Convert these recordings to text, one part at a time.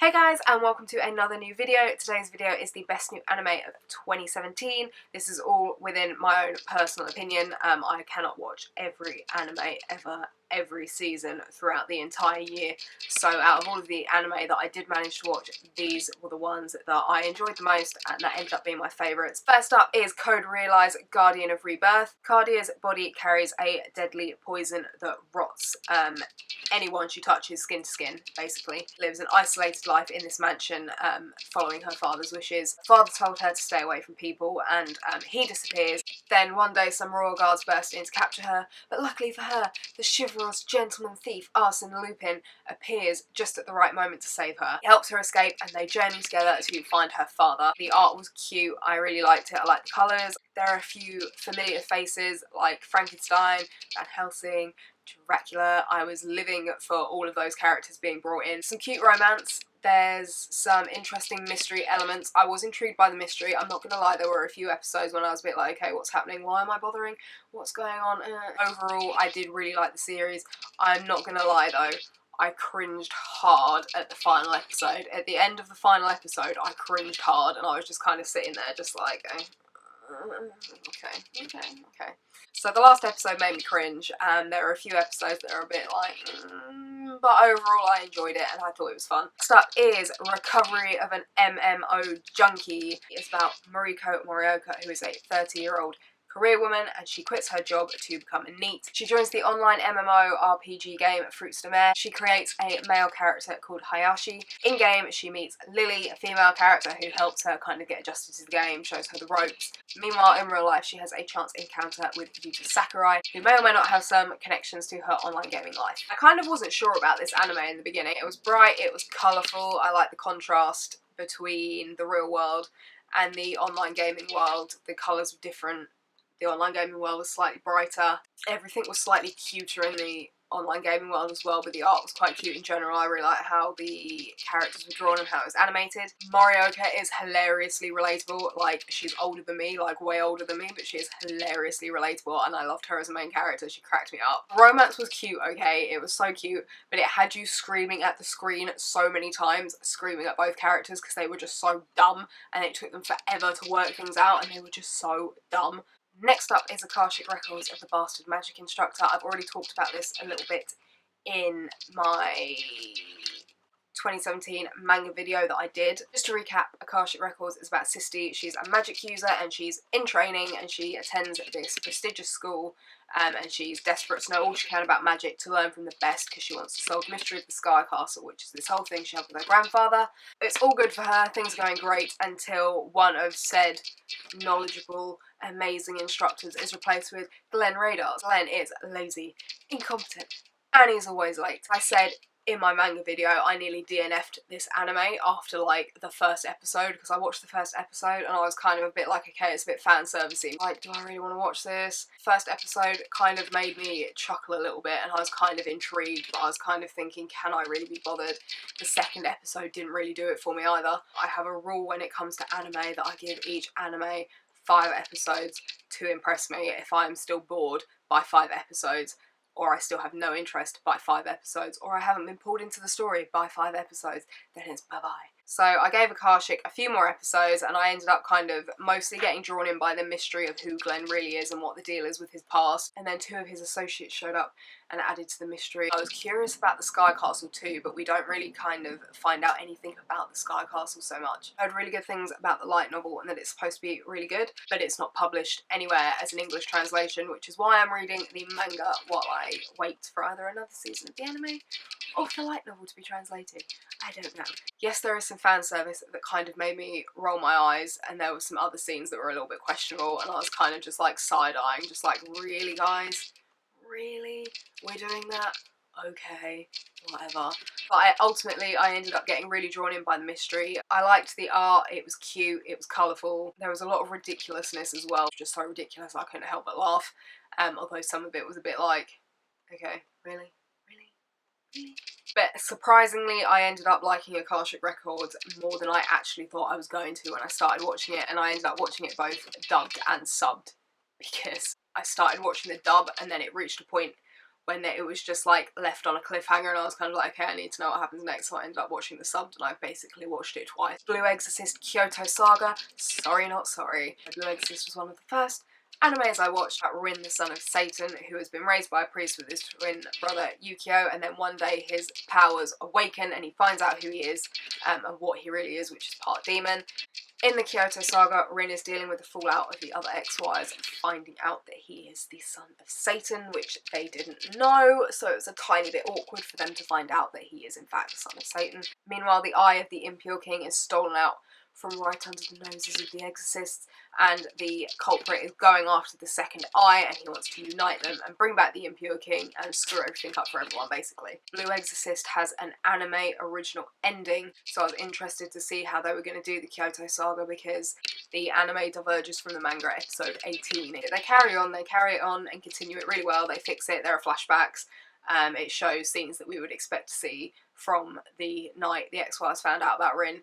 Hey guys, and welcome to another new video. Today's video is the best new anime of 2017. This is all within my own personal opinion. I cannot watch every anime ever, every season throughout the entire year. So out of all of the anime that I did manage to watch, these were the ones that I enjoyed the most and that ended up being my favourites. First up is Code Realize Guardian of Rebirth. Cardia's body carries a deadly poison that rots anyone she touches skin to skin, basically. Lives an isolated life in this mansion following her father's wishes. Her father told her to stay away from people and he disappears. Then one day some royal guards burst in to capture her, but luckily for her, the chivalrous gentleman thief Arsène Lupin appears just at the right moment to save her. He helps her escape and they journey together to find her father. The art was cute, I really liked it, I liked the colours. There are a few familiar faces like Frankenstein, Van Helsing, Dracula. I was living for all of those characters being brought in. Some cute romance. There's some interesting mystery elements. I was intrigued by the mystery. I'm not gonna lie, there were a few episodes when I was a bit like, okay, what's happening? Why am I bothering? What's going on? Overall, I did really like the series. I'm not gonna lie though, I cringed hard at the final episode. At the end of the final episode, I cringed hard and I was just kind of sitting there just like, okay. So the last episode made me cringe, and there are a few episodes that are a bit like, but overall I enjoyed it and I thought it was fun. Next up is Recovery of an MMO Junkie. It's about Mariko Morioka, who is a 30-year-old career woman, and she quits her job to become a NEET. She joins the online MMO RPG game Fruits de Mer. She creates a male character called Hayashi. In-game, she meets Lily, a female character who helps her kind of get adjusted to the game, shows her the ropes. Meanwhile, in real life, she has a chance encounter with Yuta Sakurai, who may or may not have some connections to her online gaming life. I kind of wasn't sure about this anime in the beginning. It was bright, it was colourful, I liked the contrast between the real world and the online gaming world. The colours were different. The online gaming world was slightly brighter. Everything was slightly cuter in the online gaming world as well, but the art was quite cute in general. I really liked how the characters were drawn and how it was animated. Morioka is hilariously relatable. Like, she's older than me, like way older than me, but she is hilariously relatable and I loved her as a main character. She cracked me up. Romance was cute, okay? It was so cute, but it had you screaming at the screen so many times, screaming at both characters because they were just so dumb and it took them forever to work things out and they were just so dumb. Next up is Akashic Records of the Bastard Magic Instructor. I've already talked about this a little bit in my 2017 manga video that I did. Just to recap, Akashic Records is about Sisti. She's a magic user and she's in training and she attends this prestigious school and she's desperate to know all she can about magic to learn from the best because she wants to solve the mystery of the Sky Castle, which is this whole thing she had with her grandfather. It's all good for her, things are going great until one of said knowledgeable, amazing instructors is replaced with Glenn Radar. Glenn is lazy, incompetent, and he's always late. I said in my manga video, I nearly DNF'd this anime after like the first episode because I watched the first episode and I was kind of a bit like, okay, it's a bit fan servicey. Like, do I really want to watch this? First episode kind of made me chuckle a little bit and I was kind of intrigued, but I was kind of thinking, can I really be bothered? The second episode didn't really do it for me either. I have a rule when it comes to anime that I give each anime 5 episodes to impress me. If I'm still bored by 5 episodes, or I still have no interest by 5 episodes, or I haven't been pulled into the story by 5 episodes, then it's bye-bye. So I gave Akashic a few more episodes and I ended up kind of mostly getting drawn in by the mystery of who Glenn really is and what the deal is with his past. And then 2 of his associates showed up and added to the mystery. I was curious about the Sky Castle too, but we don't really kind of find out anything about the Sky Castle so much. I heard really good things about the light novel and that it's supposed to be really good, but it's not published anywhere as an English translation, which is why I'm reading the manga while I wait for either another season of the anime or the light novel to be translated. I don't know. Yes, there is some fan service that kind of made me roll my eyes, and there were some other scenes that were a little bit questionable, and I was kind of just like side-eyeing, just like, really guys? Really? We're doing that? Okay, whatever. But ultimately I ended up getting really drawn in by the mystery. I liked the art, it was cute, it was colourful. There was a lot of ridiculousness as well, just so ridiculous I couldn't help but laugh. Although some of it was a bit like, okay, really? But surprisingly, I ended up liking Akashic Records more than I actually thought I was going to when I started watching it, and I ended up watching it both dubbed and subbed because I started watching the dub and then it reached a point when it was just like left on a cliffhanger, and I was kind of like, okay, I need to know what happens next, so I ended up watching the subbed, and I basically watched it twice. Blue Exorcist Kyoto Saga, sorry not sorry. Blue Exorcist was one of the first animes I watched about Rin, the son of Satan, who has been raised by a priest with his twin brother Yukio, and then one day his powers awaken and he finds out who he is and what he really is, which is part demon. In the Kyoto Saga, Rin is dealing with the fallout of the other ex-wives and finding out that he is the son of Satan, which they didn't know, so it was a tiny bit awkward for them to find out that he is in fact the son of Satan. Meanwhile, the eye of the impure king is stolen out from right under the noses of the exorcists, and the culprit is going after the second eye, and he wants to unite them and bring back the impure king and screw everything up for everyone, basically. Blue Exorcist has an anime original ending, so I was interested to see how they were going to do the Kyoto Saga, because the anime diverges from the manga at episode 18. They carry it on and continue it really well. They fix it, there are flashbacks. It shows scenes that we would expect to see from the night the ex-wives found out about Rin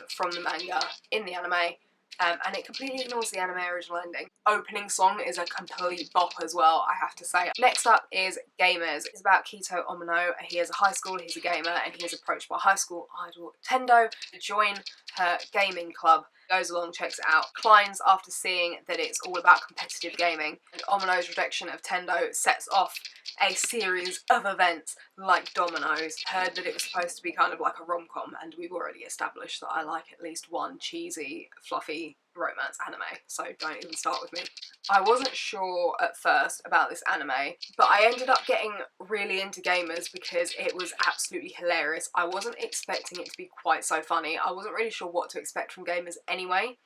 from the manga in the anime. And it completely ignores the anime original ending. Opening song is a complete bop as well, I have to say. Next up is Gamers. It's about Kito Omino. He is a high school, he's a gamer, and he is approached by high school idol Tendo to join her gaming club. Goes along, checks it out, declines after seeing that it's all about competitive gaming, and Omino's rejection of Tendo sets off a series of events like dominoes. Heard that it was supposed to be kind of like a rom-com, and we've already established that I like at least one cheesy, fluffy romance anime, so don't even start with me. I wasn't sure at first about this anime, but I ended up getting really into Gamers because it was absolutely hilarious. I wasn't expecting it to be quite so funny. I wasn't really sure what to expect from Gamers anyway,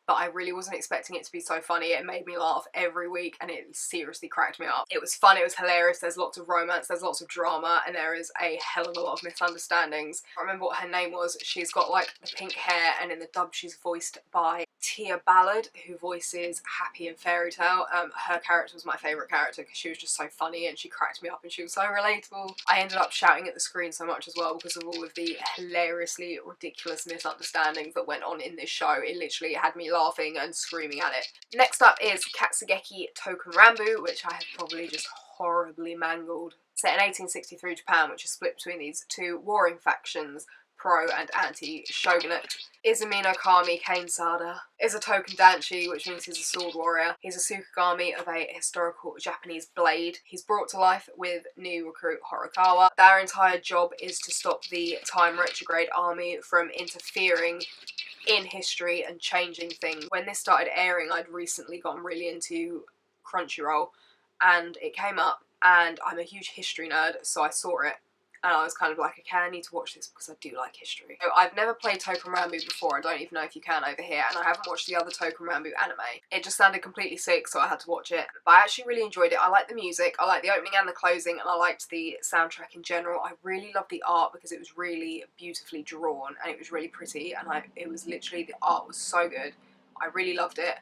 but I really wasn't expecting it to be so funny. It made me laugh every week and it seriously cracked me up. It was fun, it was hilarious, there's lots of romance, there's lots of drama, and there is a hell of a lot of misunderstandings. I remember what her name was. She's got like the pink hair, and in the dub she's voiced by Tia Ballard, who voices Happy in Fairy Tail. Her character was my favourite character because she was just so funny and she cracked me up and she was so relatable. I ended up shouting at the screen so much as well because of all of the hilariously ridiculous misunderstandings that went on in this show. It literally had me laughing and screaming at it. Next up is Katsugeki Token Rambu, which I have probably just horribly mangled. Set in 1863 Japan, which is split between these two warring factions, pro and anti-shogunate. Izumi no Kami Kainsada is a token danshi, which means he's a sword warrior. He's a Tsukigami of a historical Japanese blade. He's brought to life with new recruit Horikawa. Their entire job is to stop the time retrograde army from interfering in history and changing things. When this started airing, I'd recently gotten really into Crunchyroll, and it came up, and I'm a huge history nerd, so I saw it. And I was kind of like, okay, I need to watch this because I do like history. So I've never played Token Rambu before, I don't even know if you can over here, and I haven't watched the other Token Rambu anime. It just sounded completely sick, so I had to watch it. But I actually really enjoyed it. I like the music, I like the opening and the closing, and I liked the soundtrack in general. I really loved the art because it was really beautifully drawn, and it was really pretty, and it was literally, the art was so good. I really loved it.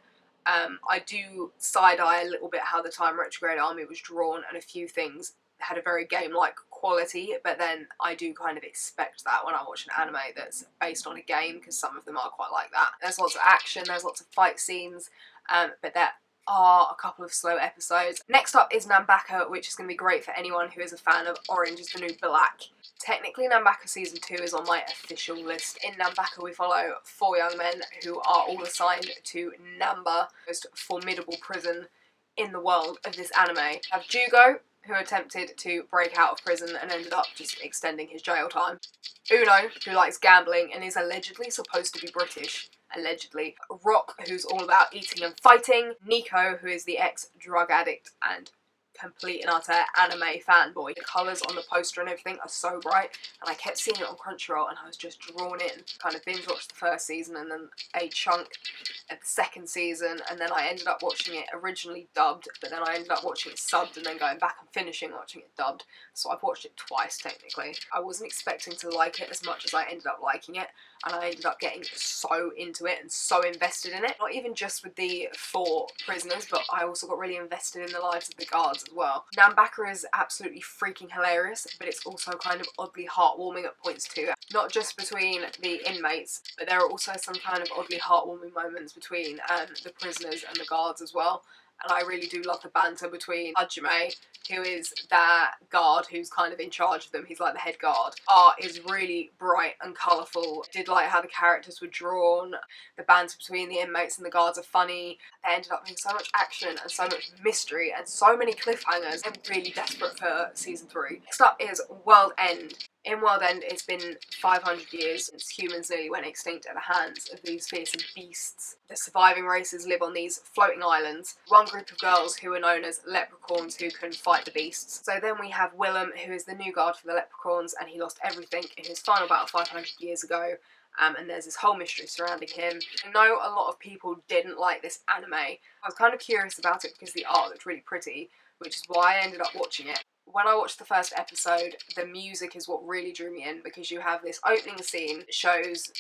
I do side-eye a little bit how the time retrograde army was drawn, and a few things had a very game-like quality, but then I do kind of expect that when I watch an anime that's based on a game, because some of them are quite like that. There's lots of action, there's lots of fight scenes, but there are a couple of slow episodes. Next up is Nanbaka, which is going to be great for anyone who is a fan of Orange is the New Black. Technically, Nanbaka Season 2 is on my official list. In Nanbaka, we follow 4 young men who are all assigned to Namba, the most formidable prison in the world of this anime. We have Jugo, who attempted to break out of prison and ended up just extending his jail time. Uno, who likes gambling and is allegedly supposed to be British. Allegedly. Rock, who's all about eating and fighting. Nico, who is the ex-drug addict and complete and utter anime fanboy. The colours on the poster and everything are so bright, and I kept seeing it on Crunchyroll and I was just drawn in. Kind of binge watched the first season and then a chunk at the second season, and then I ended up watching it originally dubbed, but then I ended up watching it subbed and then going back and finishing watching it dubbed. So I've watched it twice technically. I wasn't expecting to like it as much as I ended up liking it, and I ended up getting so into it and so invested in it. Not even just with the 4 prisoners, but I also got really invested in the lives of the guards as well. Nanbaka is absolutely freaking hilarious, but it's also kind of oddly heartwarming at points too. Not just between the inmates, but there are also some kind of oddly heartwarming moments between the prisoners and the guards as well. and I really do love the banter between Hajime, who is that guard who's kind of in charge of them. He's like the head guard. Art is really bright and colourful. I did like how the characters were drawn. The banter between the inmates and the guards are funny. There ended up being so much action and so much mystery and so many cliffhangers. I'm really desperate for season 3. Next up is World End. In World End, it's been 500 years since humans nearly went extinct at the hands of these fearsome beasts. The surviving races live on these floating islands. One group of girls who are known as leprechauns who can fight the beasts. So then we have Willem, who is the new guard for the leprechauns, and he lost everything in his final battle 500 years ago. And there's this whole mystery surrounding him. I know a lot of people didn't like this anime. I was kind of curious about it because the art looked really pretty, which is why I ended up watching it. When I watched the first episode, the music is what really drew me in, because you have this opening scene that shows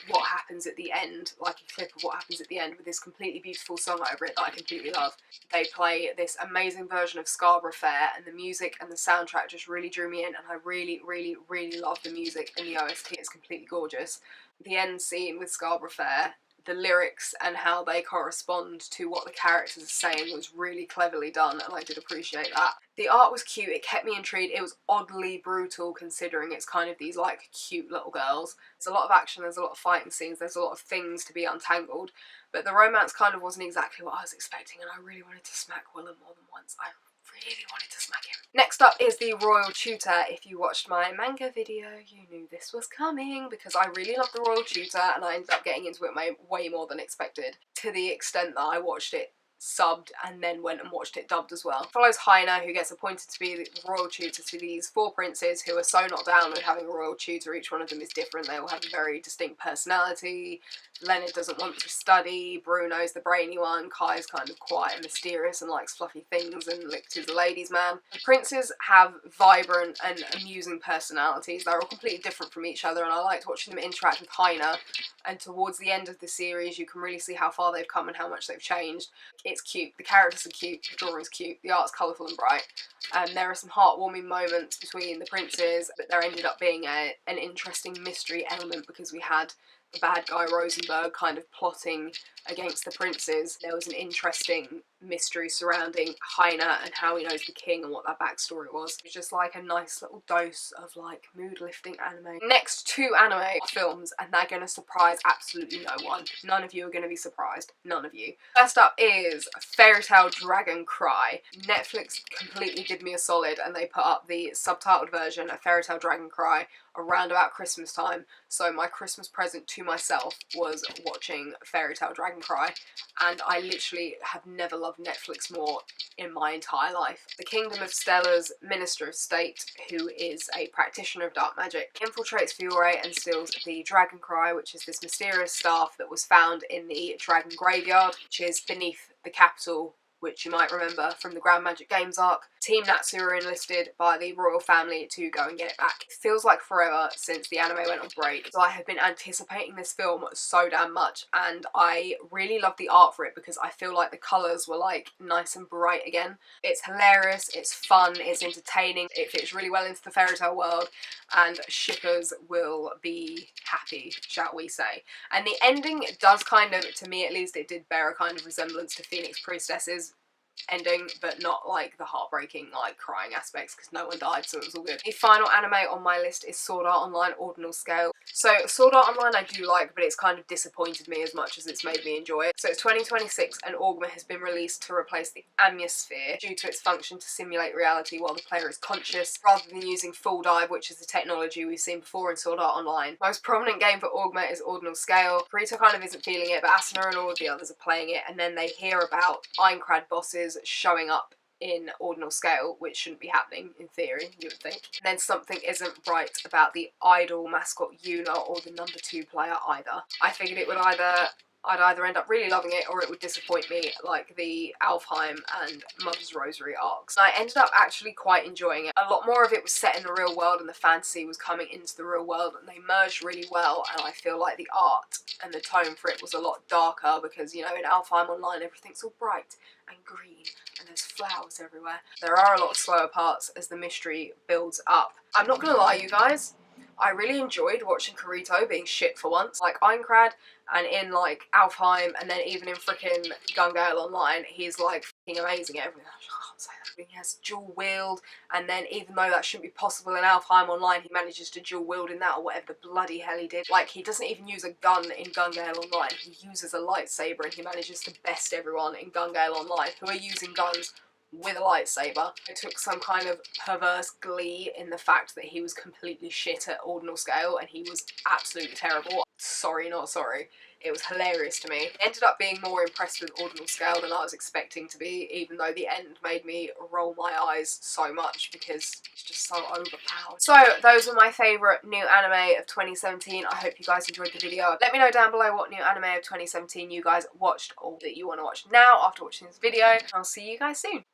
what happens at the end, like a clip of what happens at the end, with this completely beautiful song over it that I completely love. They play this amazing version of Scarborough Fair, and the music and the soundtrack just really drew me in, and I really, really, really love the music and the OST. It's completely gorgeous. The end scene with Scarborough Fair, the lyrics and how they correspond to what the characters are saying was really cleverly done, and I did appreciate that. The art was cute, it kept me intrigued. It was oddly brutal considering it's kind of these like cute little girls. There's a lot of action, there's a lot of fighting scenes, there's a lot of things to be untangled, but the romance kind of wasn't exactly what I was expecting, and I really wanted to smack Willem more than once. I really wanted to smack him. Next up is the Royal Tutor. If you watched my manga video, you knew this was coming, because I really love the Royal Tutor and I ended up getting into it way more than expected, to the extent that I watched it subbed and then went and watched it dubbed as well. It follows Heine, who gets appointed to be the royal tutor to these 4 princes who are so not down with having a royal tutor. Each one of them is different. They all have a very distinct personality. Leonard doesn't want to study, Bruno's the brainy one, Kai's kind of quiet and mysterious and likes fluffy things, and Licht is a ladies' man. The princes have vibrant and amusing personalities. They're all completely different from each other, and I liked watching them interact with Heine, and towards the end of the series you can really see how far they've come and how much they've changed. It's cute, the characters are cute, the drawing's cute, the art's colourful and bright, and there are some heartwarming moments between the princes, but there ended up being an interesting mystery element because we had the bad guy Rosenberg kind of plotting against the princes. There was an interesting mystery surrounding Heine and how he knows the king and what that backstory was. It was just like a nice little dose of like mood lifting anime. Next 2 anime films, and they're gonna surprise absolutely no one. None of you are gonna be surprised. None of you. First up is Fairy Tale Dragon Cry. Netflix completely did me a solid and they put up the subtitled version of Fairy Tale Dragon Cry around about Christmas time, so my Christmas present to myself was watching Fairy Tale Dragon Cry, and I literally have never loved Netflix more in my entire life. The Kingdom of Stella's Minister of State, who is a practitioner of dark magic, infiltrates Fiore and steals the Dragon Cry, which is this mysterious staff that was found in the Dragon Graveyard, which is beneath the capital, which you might remember from the Grand Magic Games arc. Team Natsu are enlisted by the royal family to go and get it back. It feels like forever since the anime went on break, so I have been anticipating this film so damn much, and I really love the art for it because I feel like the colours were like nice and bright again. It's hilarious, it's fun, it's entertaining, it fits really well into the fairy tale world, and shippers will be happy, shall we say. And the ending does kind of, to me at least, it did bear a kind of resemblance to Phoenix Priestess's ending, but not like the heartbreaking, like crying aspects, because no one died, so it was all good. The final anime on my list is Sword Art Online Ordinal Scale. So Sword Art Online I do like, but it's kind of disappointed me as much as it's made me enjoy it. So it's 2026 and Augma has been released to replace the Amiosphere due to its function to simulate reality while the player is conscious, rather than using Full Dive, which is the technology we've seen before in Sword Art Online. Most prominent game for Augma is Ordinal Scale. Rita kind of isn't feeling it, but Asuna and all of the others are playing it, and then they hear about Aincrad bosses showing up in Ordinal Scale, which shouldn't be happening in theory, you would think. And then something isn't right about the idol mascot Yuna or the number 2 player either. I figured it would I'd either end up really loving it or it would disappoint me, like the Alfheim and Mother's Rosary arcs. And I ended up actually quite enjoying it. A lot more of it was set in the real world and the fantasy was coming into the real world, and they merged really well, and I feel like the art and the tone for it was a lot darker because, you know, in Alfheim Online everything's all bright and green and there's flowers everywhere. There are a lot of slower parts as the mystery builds up. I'm not gonna lie, you guys, I really enjoyed watching Kirito being shit for once. Like Aincrad and in like Alfheim and then even in frickin' Gun Gale Online, he's like fucking amazing at everything. I can't say that. He has dual wield, and then even though that shouldn't be possible in Alfheim Online, he manages to dual wield in that, or whatever the bloody hell he did. Like, he doesn't even use a gun in Gun Gale Online, he uses a lightsaber, and he manages to best everyone in Gun Gale Online who are using guns with a lightsaber. I took some kind of perverse glee in the fact that he was completely shit at ordinal scale and he was absolutely terrible. Sorry, not sorry. It was hilarious to me. I ended up being more impressed with ordinal scale than I was expecting to be, even though the end made me roll my eyes so much because it's just so overpowered. So those were my favourite new anime of 2017. I hope you guys enjoyed the video. Let me know down below what new anime of 2017 you guys watched or that you want to watch now after watching this video. I'll see you guys soon.